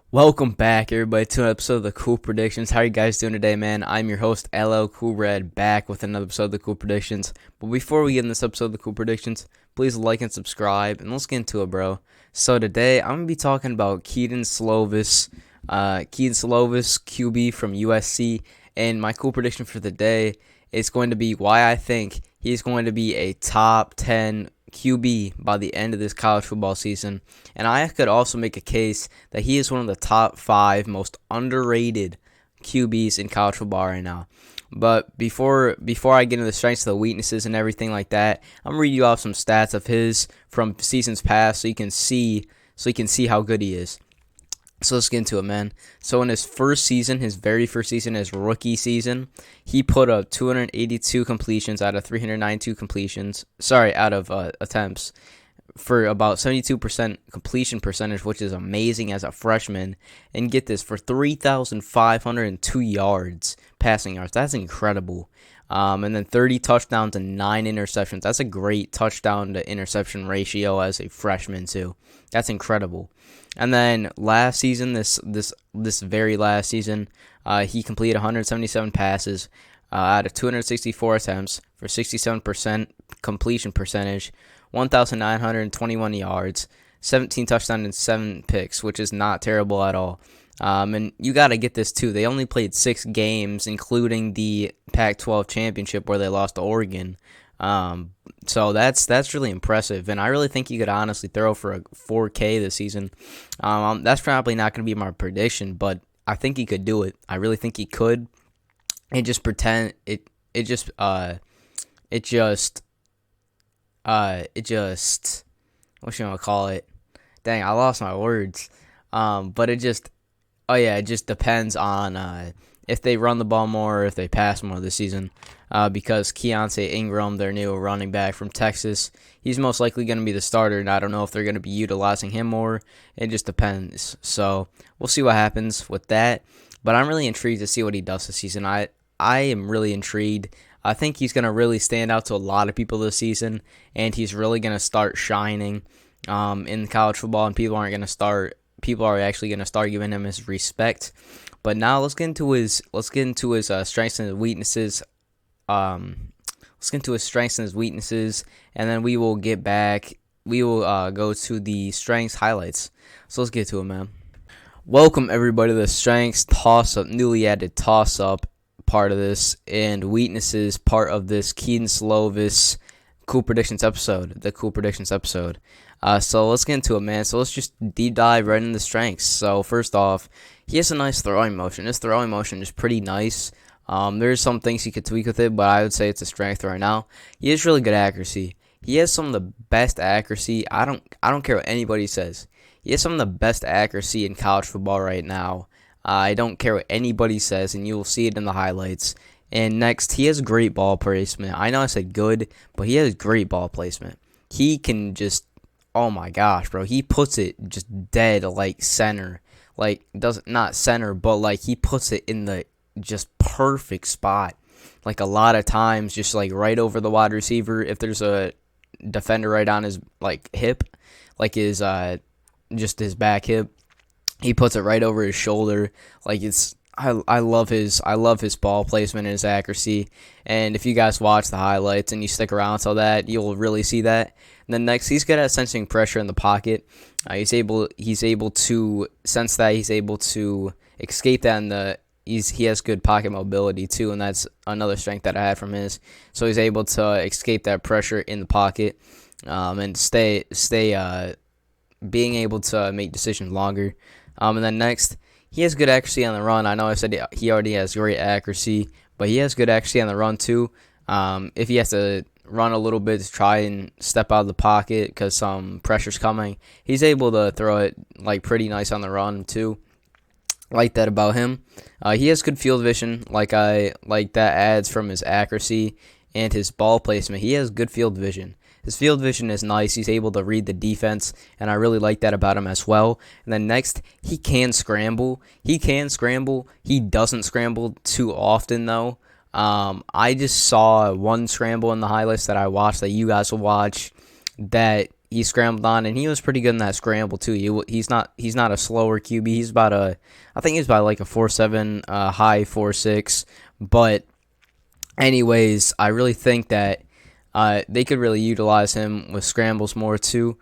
Welcome back, everybody, to an episode of the Cool Predictions. How are you guys doing today, man? I'm your host, LLCOOLBRAD, back with another episode of the Cool Predictions. But before we get in this episode of the Cool Predictions, please like and subscribe, and let's get into it, bro. So today, I'm going to be talking about Kedon Slovis, QB from USC, and my cool prediction for the day is going to be why I think he's going to be a top 10 QB by the end of this college football season. And I could also make a case that he is one of the top 5 most underrated QBs in college football right now. But before I get into the strengths, the weaknesses, and everything like that, I'm gonna read you off some stats of his from seasons past so you can see how good he is. So let's get into it, man. So in his very first season, his rookie season, he put up 282 completions out of 392 attempts for about 72% completion percentage, which is amazing as a freshman. And get this, for 3,502 yards, passing yards. That's incredible. And then 30 touchdowns and 9 interceptions. That's a great touchdown to interception ratio as a freshman too. That's incredible. And then last season, this very last season, he completed 177 passes out of 264 attempts for 67% completion percentage, 1,921 yards, 17 touchdowns and 7 picks, which is not terrible at all. And you got to get this too. They only played 6 games, including the Pac-12 championship where they lost to Oregon. So that's really impressive, and I really think he could honestly throw for a 4K this season. That's probably not going to be my prediction, but I think he could do it. I really think he could. What you gonna call it? Dang, I lost my words. But it just depends on if they run the ball more or if they pass more this season. Because Keontae Ingram, their new running back from Texas, he's most likely going to be the starter, and I don't know if they're going to be utilizing him more. It just depends. So we'll see what happens with that. But I'm really intrigued to see what he does this season. I am really intrigued. I think he's going to really stand out to a lot of people this season, and he's really going to start shining in college football, and people are actually going to start giving him his respect. But now let's get into his strengths and weaknesses. Let's get into his strengths and his weaknesses, and then we will get back. We will go to the strengths highlights. So let's get to it, man. Welcome everybody to the strengths toss-up, newly added toss-up part of this, and weaknesses part of this Kedon Slovis Cool Predictions episode, the Cool Predictions episode. So let's get into it, man. So let's just deep dive right into the strengths. So first off, he has a nice throwing motion. His throwing motion is pretty nice. There's some things he could tweak with it, but I would say it's a strength right now. He has really good accuracy. He has some of the best accuracy. I don't care what anybody says. He has some of the best accuracy in college football right now. I don't care what anybody says, and you will see it in the highlights. And next, he has great ball placement. I know I said good, but he has great ball placement. He can just, oh my gosh, bro, he puts it just dead like center. Like, not center, but like he puts it in the just perfect spot. Like a lot of times, just like right over the wide receiver. If there's a defender right on his like hip, like his just his back hip, he puts it right over his shoulder. Like I love his ball placement and his accuracy. And if you guys watch the highlights and you stick around till that, you'll really see that. And then next, he's good at sensing pressure in the pocket. He's able to sense that. He's able to escape that he has good pocket mobility too, and that's another strength that I had from his. So he's able to escape that pressure in the pocket, and stay being able to make decisions longer. And then next, he has good accuracy on the run. I know I said he already has great accuracy, but he has good accuracy on the run too. If he has to run a little bit to try and step out of the pocket because some pressure's coming, he's able to throw it like pretty nice on the run too. Like that about him. He has good field vision, like that adds from his accuracy and his ball placement. He has good field vision. His field vision is nice. He's able to read the defense, and I really like that about him as well. And then next, he can scramble. He doesn't scramble too often, though. I just saw one scramble in the highlights that I watched that you guys will watch that he scrambled on, and he was pretty good in that scramble too. He's not a slower QB. He's about I think he's about like a 4.7, high 4.6. But anyways, I really think that they could really utilize him with scrambling more too.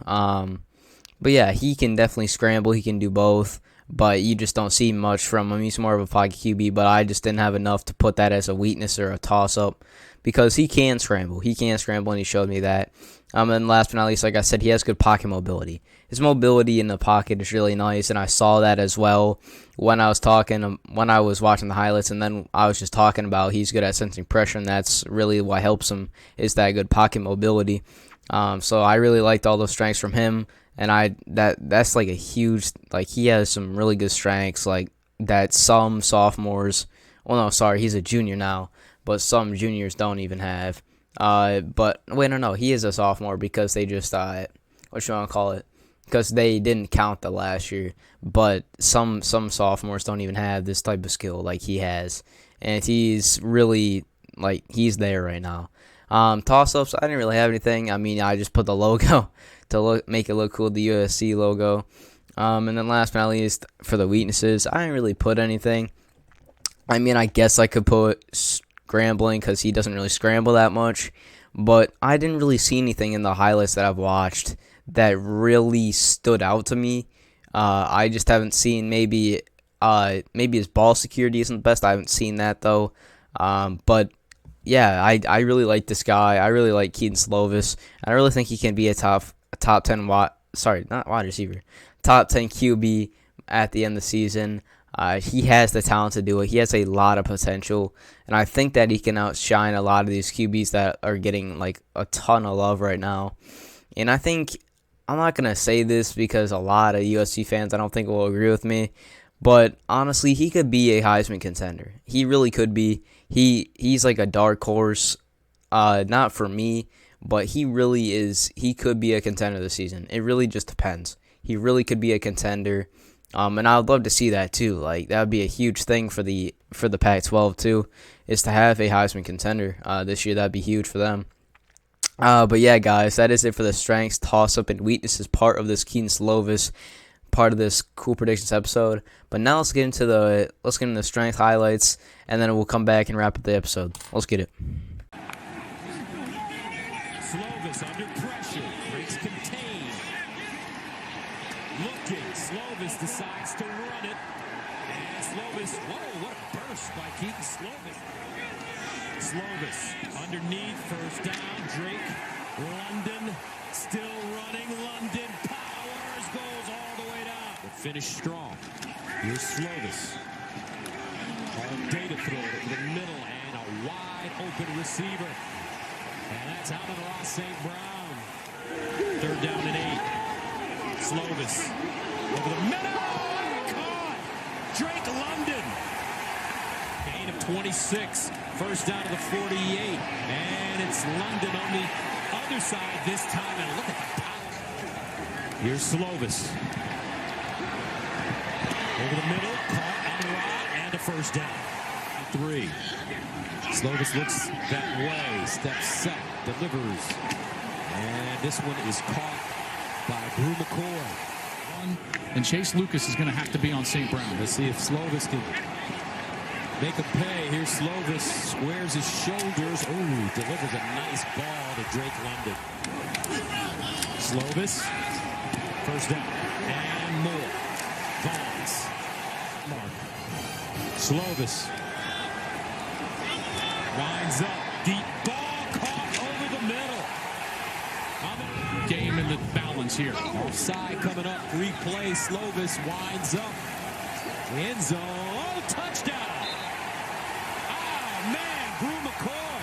But yeah, he can definitely scramble. He can do both, but you just don't see much from him. He's more of a pocket QB, but I just didn't have enough to put that as a weakness or a toss-up because he can scramble. He can scramble, and he showed me that. And last but not least, like I said, he has good pocket mobility. His mobility in the pocket is really nice, and I saw that as well when I was watching the highlights, and then I was just talking about he's good at sensing pressure, and that's really what helps him is that good pocket mobility. So I really liked all those strengths from him, and that's like a huge, like, he has some really good strengths like that some sophomores, well, no, sorry, he's a junior now, but some juniors don't even have. But wait, no, he is a sophomore because they just what you want to call it? Because they didn't count the last year. But some sophomores don't even have this type of skill like he has, and he's really like he's there right now. Toss-ups, I didn't really have anything. I mean, I just put the logo to make it look cool, the USC logo. And then last but not least, for the weaknesses, I didn't really put anything. I mean, I guess I could put scrambling because he doesn't really scramble that much, but I didn't really see anything in the highlights that I've watched that really stood out to me. I just haven't seen maybe his ball security isn't the best. I haven't seen that though. But yeah, I really like this guy. I really like Kedon Slovis. I really think he can be a top 10 not wide receiver, top 10 QB at the end of the season. He has the talent to do it. He has a lot of potential, and I think that he can outshine a lot of these QBs that are getting like a ton of love right now. And I think, I'm not going to say this because a lot of USC fans I don't think will agree with me, but honestly, he could be a Heisman contender. He really could be. He's like a dark horse, not for me, but he really is. He could be a contender this season. It really just depends. He really could be a contender. And I would love to see that too. Like, that would be a huge thing for the Pac-12 too, is to have a Heisman contender this year. That'd be huge for them. But yeah, guys, that is it for the strengths, toss-up, and weaknesses part of this Kedon Slovis, part of this Cool Predictions episode. But now let's get into the strength highlights, and then we'll come back and wrap up the episode. Let's get it. Slovis under pressure, breaks contained. Looking, Slovis decides to run it. And Slovis, whoa, what a burst by Kedon Slovis. Slovis underneath, first down, Drake, London, still running, London powers, goes all the way down. But finished strong. Here's Slovis. All data throw it in the middle, and a wide open receiver. And that's Amon-Ra St. Brown. Third down and 8. Slovis over the middle. Caught. Drake London. Gain of 26. First down to the 48. And it's London on the other side this time. And look at the power. Here's Slovis. Over the middle. Caught Amon-Ra. And a first down. 3. Slovis looks that way. Steps set. Delivers. And this one is caught by Brew McCoy. And Chase Lucas is going to have to be on St. Brown. Let's see if Slovis can make a pay. Here's Slovis. Squares his shoulders. Oh, delivers a nice ball to Drake London. Slovis. First down. And more. Vaughns. Slovis. Winds up. Deep ball caught over the middle. Game in the balance here. Offside coming up. Free play. Slovis winds up. End zone. Oh, touchdown. Oh, man. Brew McCoy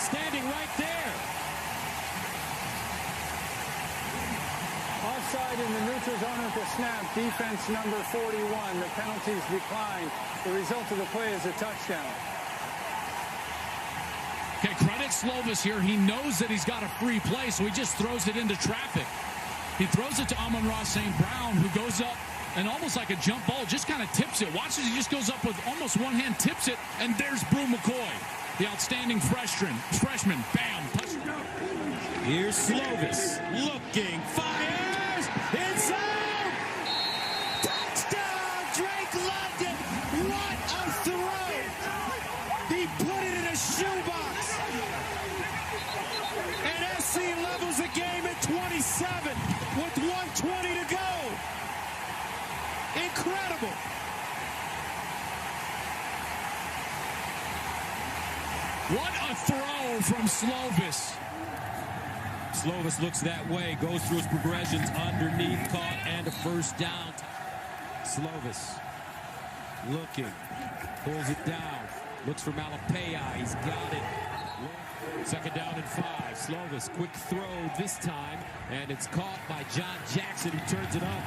standing right there. Offside in the neutral zone at the snap. Defense number 41. The penalties decline. The result of the play is a touchdown. Okay, credit Slovis here. He knows that he's got a free play, so he just throws it into traffic. He throws it to Amon-Ra St. Brown, who goes up and almost like a jump ball, just kind of tips it. Watch as he just goes up with almost one hand, tips it, and there's Brew McCoy, the outstanding freshman. Bam, touchdown. Here's Slovis looking, fires, it's out! Touchdown, Drake London! What a throw! He put it in a shoebox! And SC levels the game at 27 with 1:20 to go. Incredible! What a throw from Slovis. Slovis looks that way, goes through his progressions, underneath, caught, and a first down. Slovis looking, pulls it down, looks for Malapaya, he's got it. Second down and 5. Slovis, quick throw this time, and it's caught by John Jackson, who turns it up.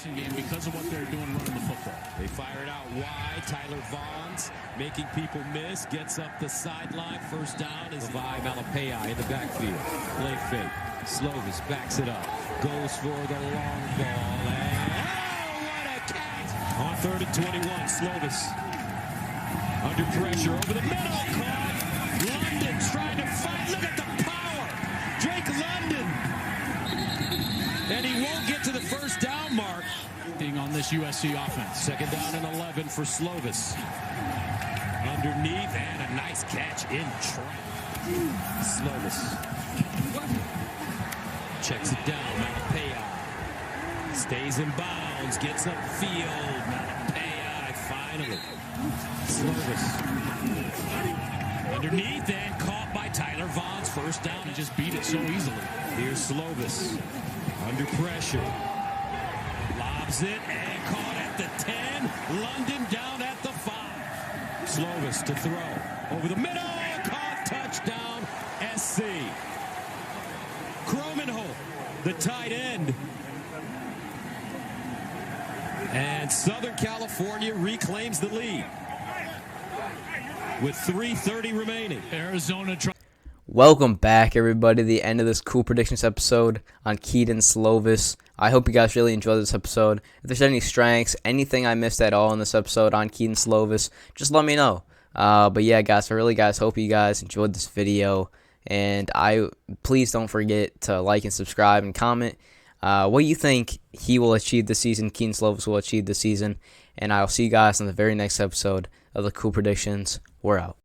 And game because of what they're doing running the football. They fire it out wide. Tyler Vaughn's making people miss, gets up the sideline. First down is by Malapaya in the backfield. Play fake. Slovis backs it up, goes for the long ball, and oh, what a catch! On 3rd and 21, Slovis under pressure over the middle, caught. London trying to fight. Look at the power, Drake London, and he won't get to the first down mark. On this USC offense. Second down and 11 for Slovis. Underneath, and a nice catch in trap. Slovis checks it down. Malapaya stays in bounds, gets upfield. Malapaya finally. Slovis underneath and caught by Tyler Vaughn's. First down. He just beat it so easily. Here's Slovis under pressure. Lobs it and caught at the 10. London down at the 5. Slovis to throw. Over the middle. Caught. Touchdown. SC. Cromenholt, the tight end. And Southern California reclaims the lead with 3:30 remaining. Arizona. Welcome back, everybody, to the end of this Cool Predictions episode on Kedon Slovis. I hope you guys really enjoyed this episode. If there's any strengths, anything I missed at all in this episode on Kedon Slovis, just let me know. But yeah, guys, I really hope you guys enjoyed this video. And please don't forget to like and subscribe and comment what you think he will achieve this season, Kedon Slovis will achieve this season. And I'll see you guys on the very next episode of the Cool Predictions. We're out.